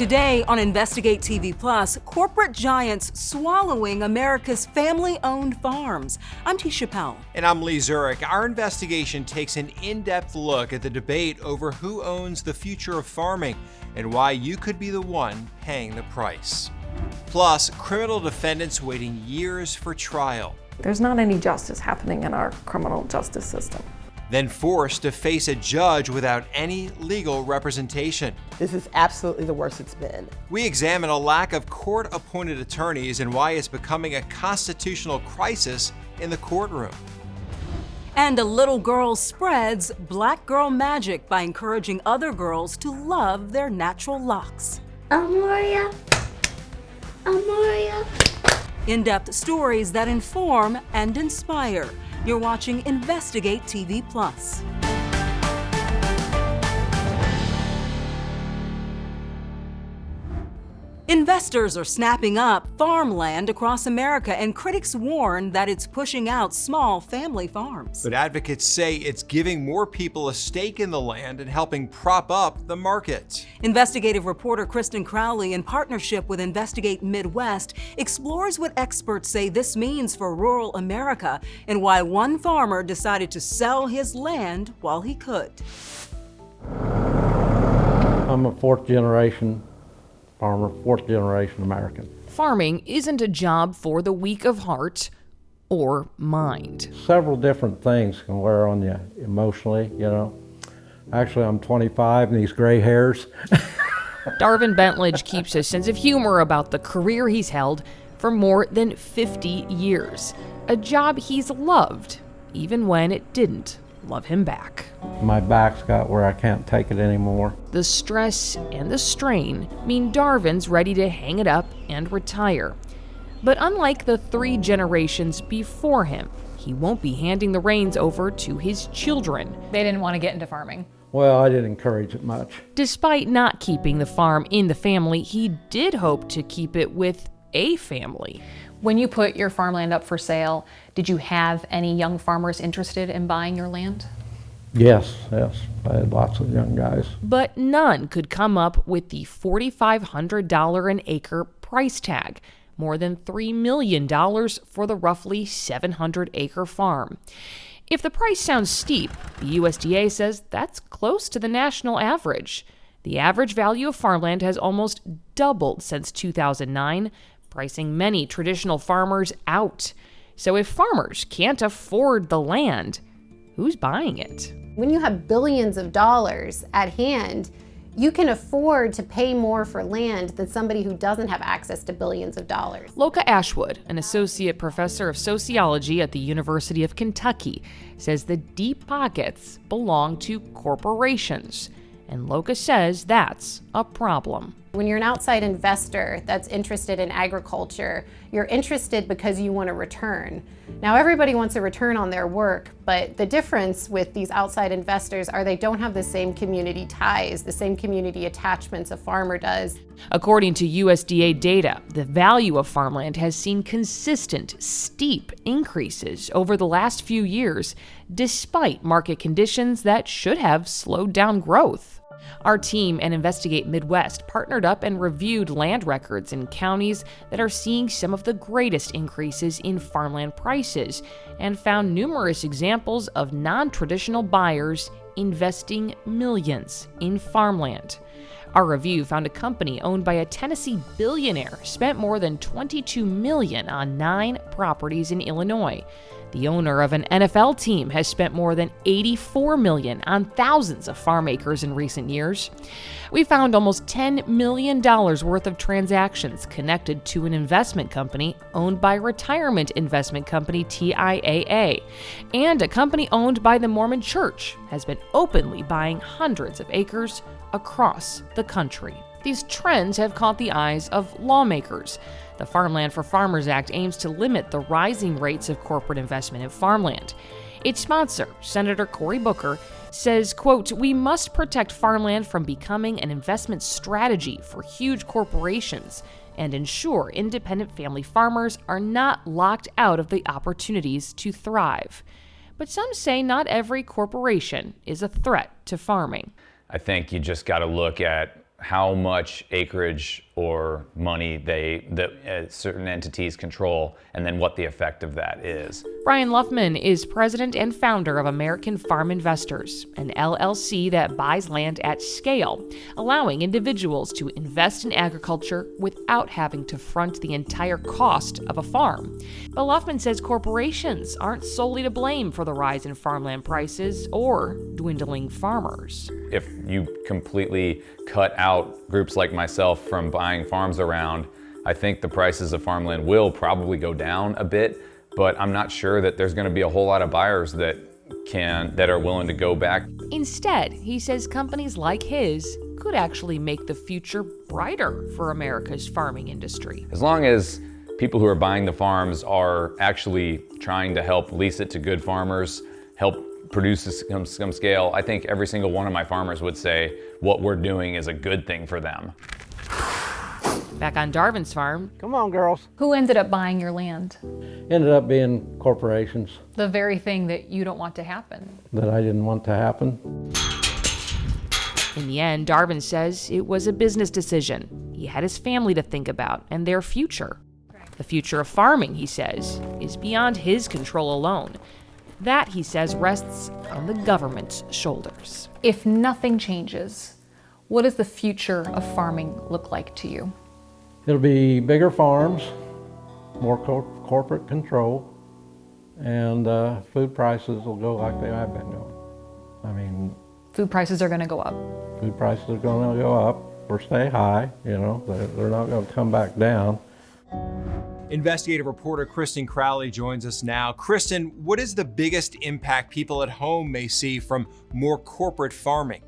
Today on Investigate TV Plus, corporate giants swallowing America's family-owned farms. I'm Tisha Powell. And I'm Lee Zurich. Our investigation takes an in-depth look at the debate over who owns the future of farming and why you could be the one paying the price. Plus, criminal defendants waiting years for trial. There's not any justice happening in our criminal justice system. Then forced to face a judge without any legal representation. This is absolutely the worst it's been. We examine a lack of court-appointed attorneys and why it's becoming a constitutional crisis in the courtroom. And a little girl spreads black girl magic by encouraging other girls to love their natural locks. Amoria. In-depth stories that inform and inspire. You're watching Investigate TV Plus. Investors are snapping up farmland across America, and critics warn that it's pushing out small family farms. But advocates say it's giving more people a stake in the land and helping prop up the market. Investigative reporter Kristen Crowley, in partnership with Investigate Midwest, explores what experts say this means for rural America and why one farmer decided to sell his land while he could. I'm a fourth generation farmer, fourth generation American. Farming isn't a job for the weak of heart or mind. Several different things can wear on you emotionally, you know. Actually, I'm 25 and these gray hairs. Darvin Bentledge keeps a sense of humor about the career he's held for more than 50 years. A job he's loved, even when it didn't love him back. My back's got where I can't take it anymore. The stress and the strain mean Darvin's ready to hang it up and retire. But unlike the 3 generations before him, he won't be handing the reins over to his children. They didn't want to get into farming. Well, I didn't encourage it much. Despite not keeping the farm in the family, he did hope to keep it with a family. When you put your farmland up for sale, did you have any young farmers interested in buying your land? Yes. I had lots of young guys. But none could come up with the $4,500 an acre price tag, more than $3 million for the roughly 700-acre farm. If the price sounds steep, the USDA says that's close to the national average. The average value of farmland has almost doubled since 2009, pricing many traditional farmers out. So if farmers can't afford the land, who's buying it? When you have billions of dollars at hand, you can afford to pay more for land than somebody who doesn't have access to billions of dollars. Loka Ashwood, an associate professor of sociology at the University of Kentucky, says the deep pockets belong to corporations. And Loka says that's a problem. When you're an outside investor that's interested in agriculture, you're interested because you want a return. Now, everybody wants a return on their work, but the difference with these outside investors are they don't have the same community ties, the same community attachments a farmer does. According to USDA data, the value of farmland has seen consistent, steep increases over the last few years, despite market conditions that should have slowed down growth. Our team and Investigate Midwest partnered up and reviewed land records in counties that are seeing some of the greatest increases in farmland prices and found numerous examples of non-traditional buyers investing millions in farmland. Our review found a company owned by a Tennessee billionaire spent more than $22 million on 9 properties in Illinois. The owner of an NFL team has spent more than $84 million on thousands of farm acres in recent years. We found almost $10 million worth of transactions connected to an investment company owned by retirement investment company TIAA, and a company owned by the Mormon Church has been openly buying hundreds of acres across the country. These trends have caught the eyes of lawmakers. The Farmland for Farmers Act aims to limit the rising rates of corporate investment in farmland. Its sponsor, Senator Cory Booker, says, quote, "We must protect farmland from becoming an investment strategy for huge corporations and ensure independent family farmers are not locked out of the opportunities to thrive." But some say not every corporation is a threat to farming. I think you just got to look at how much acreage or money certain entities control, and then what the effect of that is. Brian Luffman is president and founder of American Farm Investors, an LLC that buys land at scale, allowing individuals to invest in agriculture without having to front the entire cost of a farm. But Luffman says corporations aren't solely to blame for the rise in farmland prices or dwindling farmers. If you completely cut out groups like myself from buying farms around, I think the prices of farmland will probably go down a bit, but I'm not sure that there's going to be a whole lot of buyers that are willing to go back. Instead, he says companies like his could actually make the future brighter for America's farming industry. As long as people who are buying the farms are actually trying to help lease it to good farmers, help produce some scale, I think every single one of my farmers would say what we're doing is a good thing for them. Back on Darvin's farm. Come on, girls. Who ended up buying your land? Ended up being corporations The very thing that you don't want to happen. that I didn't want to happen. In the end, Darvin says it was a business decision. He had his family to think about and their future. The future of farming, he says, is beyond his control alone. That, he says, rests on the government's shoulders. If nothing changes, what does the future of farming look like to you? It'll be bigger farms, more corporate control, and food prices will go like they have been going. I mean, Food prices are going to go up. food prices are going to go up or stay high, you know, they're not going to come back down. Investigative reporter Kristen Crowley joins us now. Kristen, what is the biggest impact people at home may see from more corporate farming?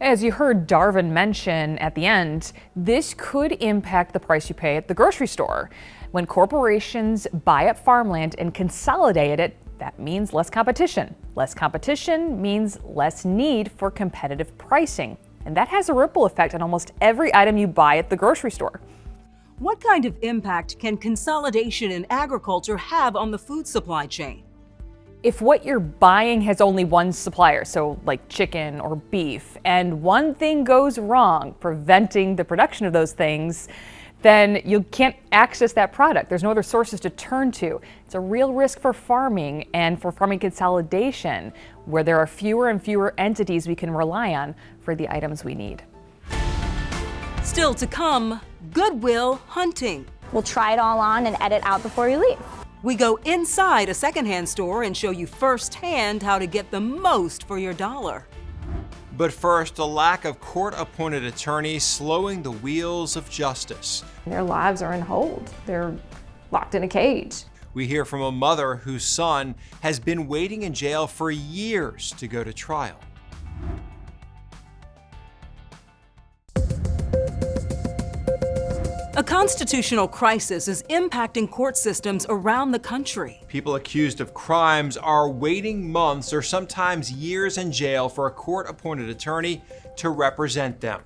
As you heard Darvin mention at the end, this could impact the price you pay at the grocery store. When corporations buy up farmland and consolidate it, that means less competition. Less competition means less need for competitive pricing. And that has a ripple effect on almost every item you buy at the grocery store. What kind of impact can consolidation in agriculture have on the food supply chain? If what you're buying has only one supplier, so like chicken or beef, and one thing goes wrong, preventing the production of those things, then you can't access that product. There's no other sources to turn to. It's a real risk for farming and for farming consolidation, where there are fewer and fewer entities we can rely on for the items we need. Still to come, Goodwill hunting. We'll try it all on and edit out before we leave. We go inside a secondhand store and show you firsthand how to get the most for your dollar. But first, a lack of court-appointed attorneys slowing the wheels of justice. Their lives are in hold. They're locked in a cage. We hear from a mother whose son has been waiting in jail for years to go to trial. A constitutional crisis is impacting court systems around the country. People accused of crimes are waiting months or sometimes years in jail for a court-appointed attorney to represent them.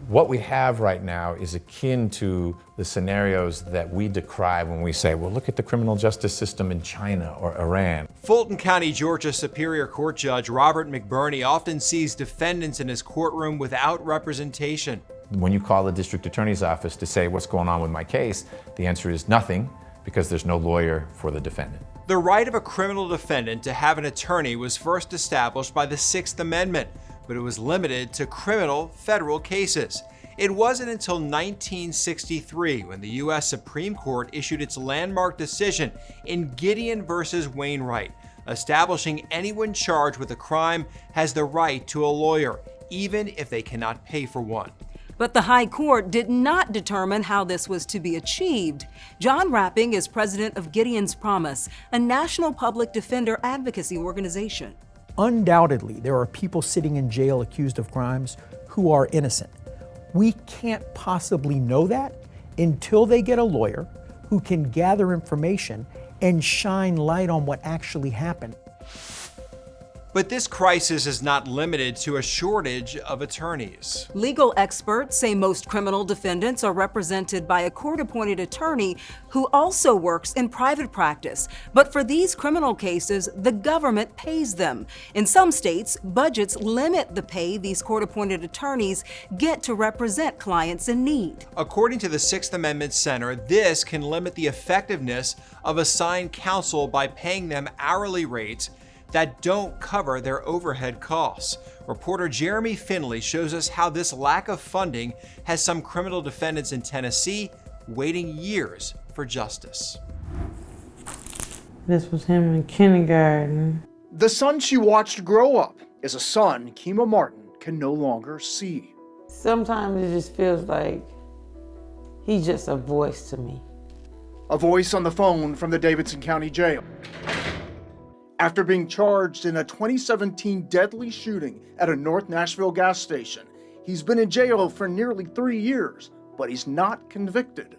What we have right now is akin to the scenarios that we decry when we say, well, look at the criminal justice system in China or Iran. Fulton County, Georgia Superior Court Judge Robert McBurney often sees defendants in his courtroom without representation. When you call the district attorney's office to say what's going on with my case, the answer is nothing, because there's no lawyer for the defendant. The right of a criminal defendant to have an attorney was first established by the Sixth Amendment, but it was limited to criminal federal cases. It wasn't until 1963 when the U.S. Supreme Court issued its landmark decision in Gideon versus Wainwright, establishing anyone charged with a crime has the right to a lawyer, even if they cannot pay for one. But the High Court did not determine how this was to be achieved. John Rapping is president of Gideon's Promise, a national public defender advocacy organization. Undoubtedly, there are people sitting in jail accused of crimes who are innocent. We can't possibly know that until they get a lawyer who can gather information and shine light on what actually happened. But this crisis is not limited to a shortage of attorneys. Legal experts say most criminal defendants are represented by a court-appointed attorney who also works in private practice. But for these criminal cases, the government pays them. In some states, budgets limit the pay these court-appointed attorneys get to represent clients in need. According to the Sixth Amendment Center, this can limit the effectiveness of assigned counsel by paying them hourly rates that don't cover their overhead costs. Reporter Jeremy Finley shows us how this lack of funding has some criminal defendants in Tennessee waiting years for justice. This was him in kindergarten. The son she watched grow up is a son Kima Martin can no longer see. Sometimes it just feels like he's just a voice to me. A voice on the phone from the Davidson County Jail. After being charged in a 2017 deadly shooting at a North Nashville gas station, he's been in jail for nearly 3 years, but he's not convicted.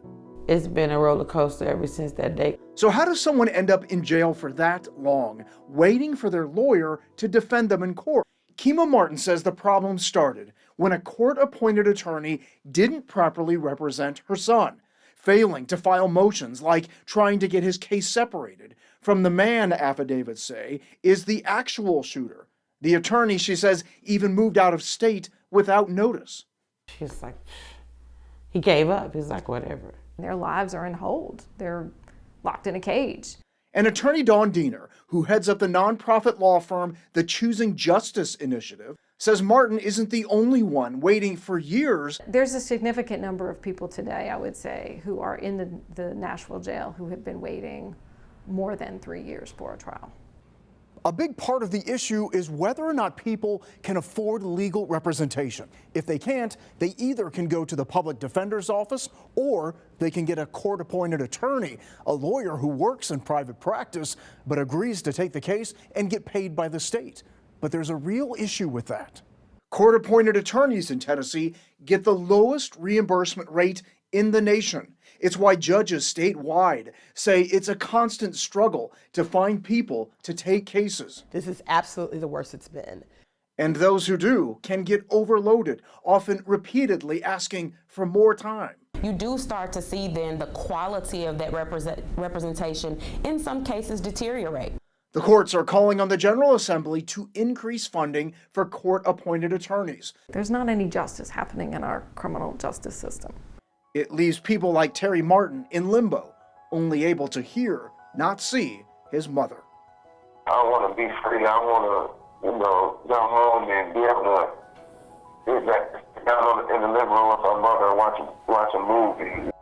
It's been a roller coaster ever since that day. So how does someone end up in jail for that long, waiting for their lawyer to defend them in court? Kima Martin says the problem started when a court-appointed attorney didn't properly represent her son, failing to file motions like trying to get his case separated from the man, affidavits say, is the actual shooter. The attorney, she says, even moved out of state without notice. She's like, he gave up. He's like, whatever. Their lives are in hold. They're locked in a cage. And attorney Dawn Diener, who heads up the nonprofit law firm, the Choosing Justice Initiative, says Martin isn't the only one waiting for years. There's a significant number of people today, I would say, who are in the Nashville jail who have been waiting more than 3 years for a trial. A big part of the issue is whether or not people can afford legal representation. If they can't, they either can go to the public defender's office or they can get a court-appointed attorney, a lawyer who works in private practice but agrees to take the case and get paid by the state. But there's a real issue with that. Court-appointed attorneys in Tennessee get the lowest reimbursement rate in the nation. It's why judges statewide say it's a constant struggle to find people to take cases. This is absolutely the worst it's been. And those who do can get overloaded, often repeatedly asking for more time. You do start to see then the quality of that representation in some cases deteriorate. The courts are calling on the General Assembly to increase funding for court-appointed attorneys. There's not any justice happening in our criminal justice system. It leaves people like Terry Martin in limbo, only able to hear, not see, his mother. I want to be free. I want to, go home and be able to sit back down in the living room with my mother and watch a movie.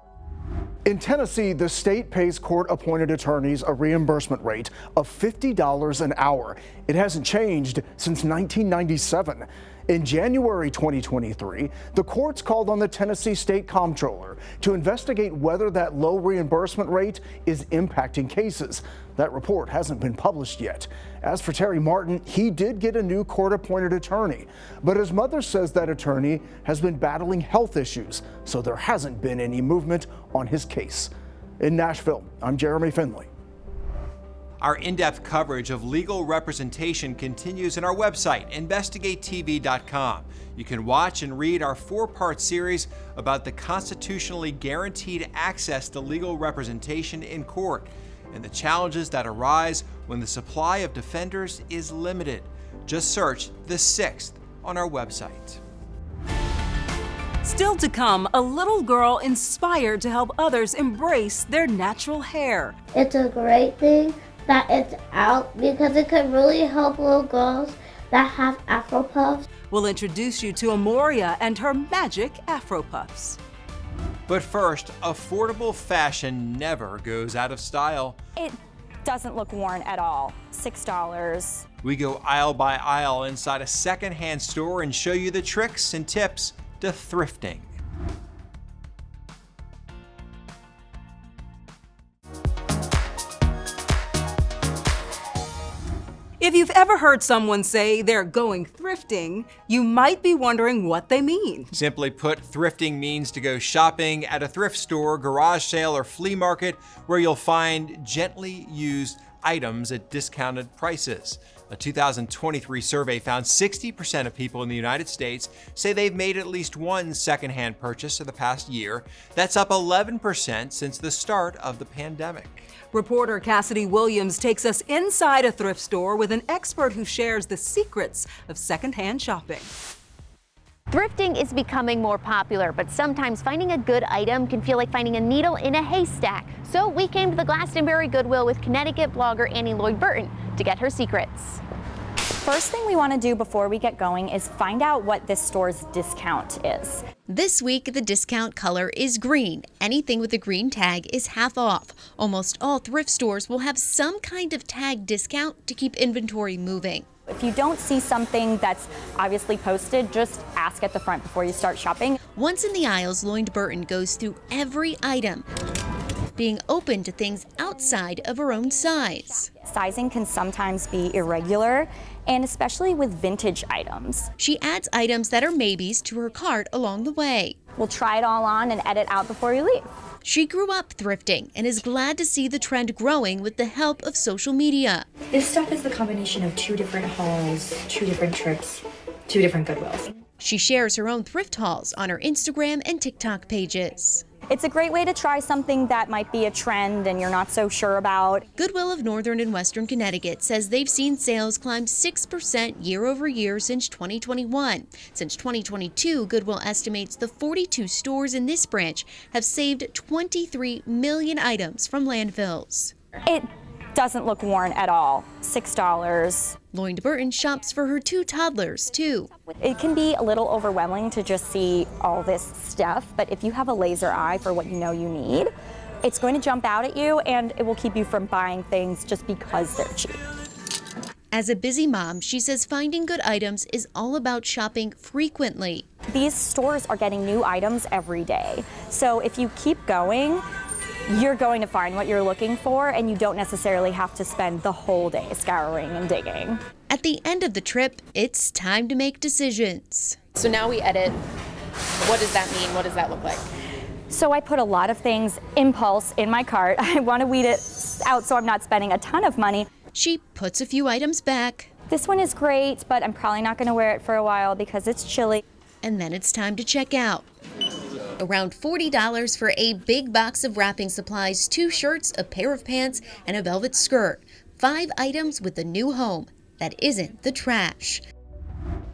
In Tennessee, the state pays court-appointed attorneys a reimbursement rate of $50 an hour. It hasn't changed since 1997. In January 2023, the courts called on the Tennessee State Comptroller to investigate whether that low reimbursement rate is impacting cases. That report hasn't been published yet. As for Terry Martin, he did get a new court-appointed attorney, but his mother says that attorney has been battling health issues, so there hasn't been any movement on his case. In Nashville, I'm Jeremy Finley. Our in-depth coverage of legal representation continues on our website, InvestigateTV.com. You can watch and read our 4-part series about the constitutionally guaranteed access to legal representation in court and the challenges that arise when the supply of defenders is limited. Just search The Sixth on our website. Still to come, a little girl inspired to help others embrace their natural hair. It's a great thing that it's out because it could really help little girls that have Afro puffs. We'll introduce you to Amoria and her magic Afro puffs. But first, affordable fashion never goes out of style. It doesn't look worn at all. $6. We go aisle by aisle inside a secondhand store and show you the tricks and tips to thrifting. If you've ever heard someone say they're going thrifting, you might be wondering what they mean. Simply put, thrifting means to go shopping at a thrift store, garage sale, or flea market where you'll find gently used items at discounted prices. A 2023 survey found 60% of people in the United States say they've made at least one secondhand purchase in the past year. That's up 11% since the start of the pandemic. Reporter Cassidy Williams takes us inside a thrift store with an expert who shares the secrets of secondhand shopping. Thrifting is becoming more popular, but sometimes finding a good item can feel like finding a needle in a haystack. So we came to the Glastonbury Goodwill with Connecticut blogger Annie Lloyd Burton to get her secrets. First thing we want to do before we get going is find out what this store's discount is. This week, the discount color is green. Anything with a green tag is half off. Almost all thrift stores will have some kind of tag discount to keep inventory moving. If you don't see something that's obviously posted, just ask at the front before you start shopping. Once in the aisles, Lloyd Burton goes through every item, being open to things outside of her own size. Sizing can sometimes be irregular, and especially with vintage items. She adds items that are maybes to her cart along the way. We'll try it all on and edit out before we leave. She grew up thrifting and is glad to see the trend growing with the help of social media. This stuff is the combination of 2 different hauls, 2 different trips, 2 different Goodwills. She shares her own thrift hauls on her Instagram and TikTok pages. It's a great way to try something that might be a trend and you're not so sure about. Goodwill of Northern and Western Connecticut says they've seen sales climb 6% year over year since 2021. Since 2022, Goodwill estimates the 42 stores in this branch have saved 23 million items from landfills. It doesn't look worn at all. $6. Lloyd Burton shops for her 2 toddlers, too. It can be a little overwhelming to just see all this stuff, but if you have a laser eye for what you know you need, it's going to jump out at you and it will keep you from buying things just because they're cheap. As a busy mom, she says finding good items is all about shopping frequently. These stores are getting new items every day, so if you keep going, you're going to find what you're looking for, and you don't necessarily have to spend the whole day scouring and digging. At the end of the trip, it's time to make decisions. So now we edit. What does that mean? What does that look like? So I put a lot of things impulse in my cart. I want to weed it out so I'm not spending a ton of money. She puts a few items back. This one is great, but I'm probably not going to wear it for a while because it's chilly. And then it's time to check out. Around $40 for a big box of wrapping supplies, 2 shirts, a pair of pants, and a velvet skirt. 5 items with a new home that isn't the trash.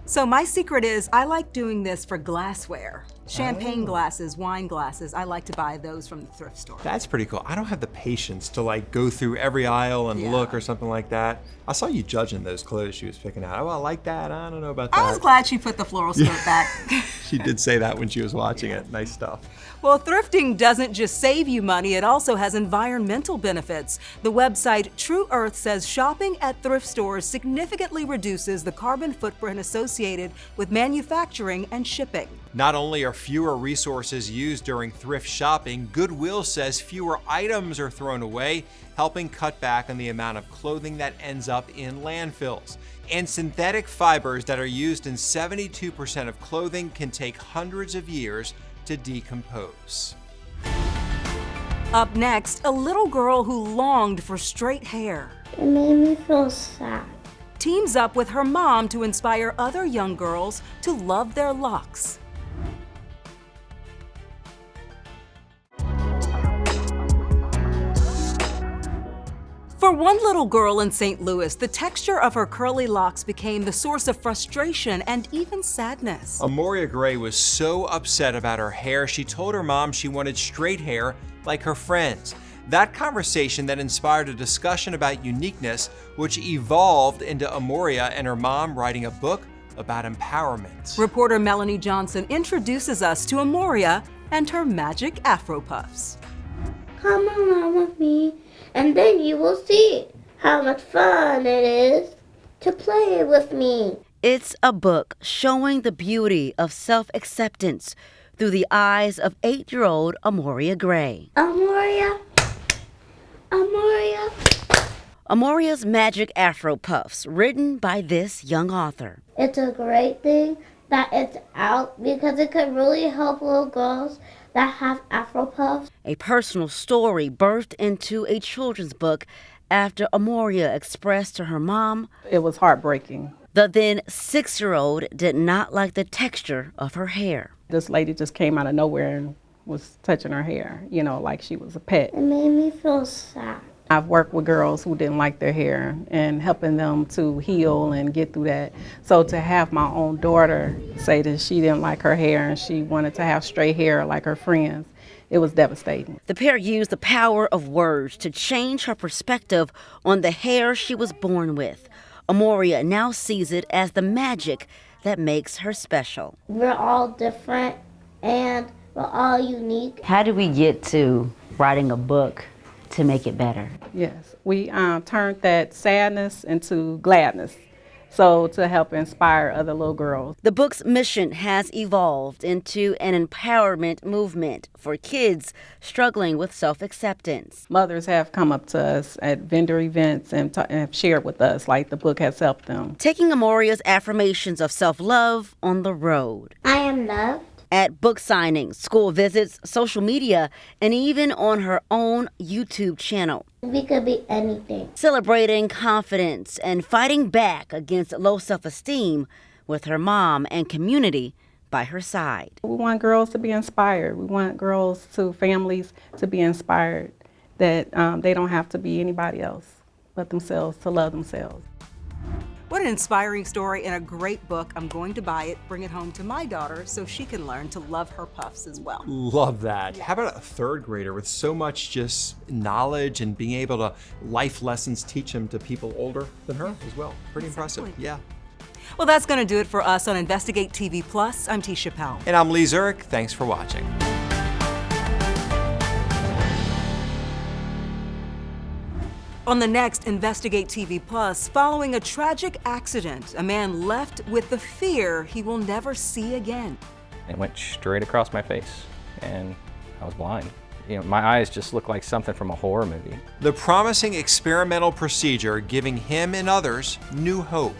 So my secret is I like doing this for glassware. Champagne glasses, wine glasses, I like to buy those from the thrift store. That's pretty cool. I don't have the patience to like go through every aisle and look or something like that. I saw you judging those clothes she was picking out. Oh, I like that. I don't know about that. I was glad she put the floral skirt back. She did say that when she was watching it. Nice stuff. Well, thrifting doesn't just save you money, it also has environmental benefits. The website True Earth says shopping at thrift stores significantly reduces the carbon footprint associated with manufacturing and shipping. Not only are fewer resources used during thrift shopping, Goodwill says fewer items are thrown away, helping cut back on the amount of clothing that ends up in landfills. And synthetic fibers that are used in 72% of clothing can take hundreds of years to decompose. Up next, a little girl who longed for straight hair. It made me feel sad. Teams up with her mom to inspire other young girls to love their locks. For one little girl in St. Louis, the texture of her curly locks became the source of frustration and even sadness. Amoria Gray was so upset about her hair, she told her mom she wanted straight hair like her friends. That conversation then inspired a discussion about uniqueness, which evolved into Amoria and her mom writing a book about empowerment. Reporter Melanie Johnson introduces us to Amoria and her magic Afro puffs. Come along with me, and then you will see how much fun it is to play with me. It's a book showing the beauty of self-acceptance through the eyes of 8-year-old Amoria Gray. Amoria, Amoria. Amoria's Magic Afro Puffs, written by this young author. It's a great thing that it's out because it could really help little girls that have Afro puffs. A personal story birthed into a children's book after Amoria expressed to her mom it was heartbreaking. The then 6-year-old did not like the texture of her hair. This lady just came out of nowhere and was touching her hair, you know, like she was a pet. It made me feel sad. I've worked with girls who didn't like their hair and helping them to heal and get through that. So to have my own daughter say that she didn't like her hair and she wanted to have straight hair like her friends, it was devastating. The pair used the power of words to change her perspective on the hair she was born with. Amoria now sees it as the magic that makes her special. We're all different and we're all unique. How do we get to writing a book to make it better? Yes, we turned that sadness into gladness, so to help inspire other little girls. The book's mission has evolved into an empowerment movement for kids struggling with self-acceptance. Mothers have come up to us at vendor events and have shared with us like the book has helped them. Taking Amoria's affirmations of self-love on the road. I am loved. At book signings, school visits, social media, and even on her own YouTube channel. We could be anything. Celebrating confidence and fighting back against low self-esteem with her mom and community by her side. We want girls to be inspired. We want families to be inspired that they don't have to be anybody else but themselves, to love themselves. What an inspiring story and a great book. I'm going to buy it, bring it home to my daughter so she can learn to love her puffs as well. Love that. How about a third grader with so much just knowledge and being able to life lessons teach them to people older than her as well? Pretty impressive. Yeah. Well, that's going to do it for us on Investigate TV Plus. I'm Tisha Powell. And I'm Lee Zurich. Thanks for watching. On the next Investigate TV Plus, following a tragic accident, a man left with the fear he will never see again. It went straight across my face, and I was blind. You know, my eyes just looked like something from a horror movie. The promising experimental procedure giving him and others new hope.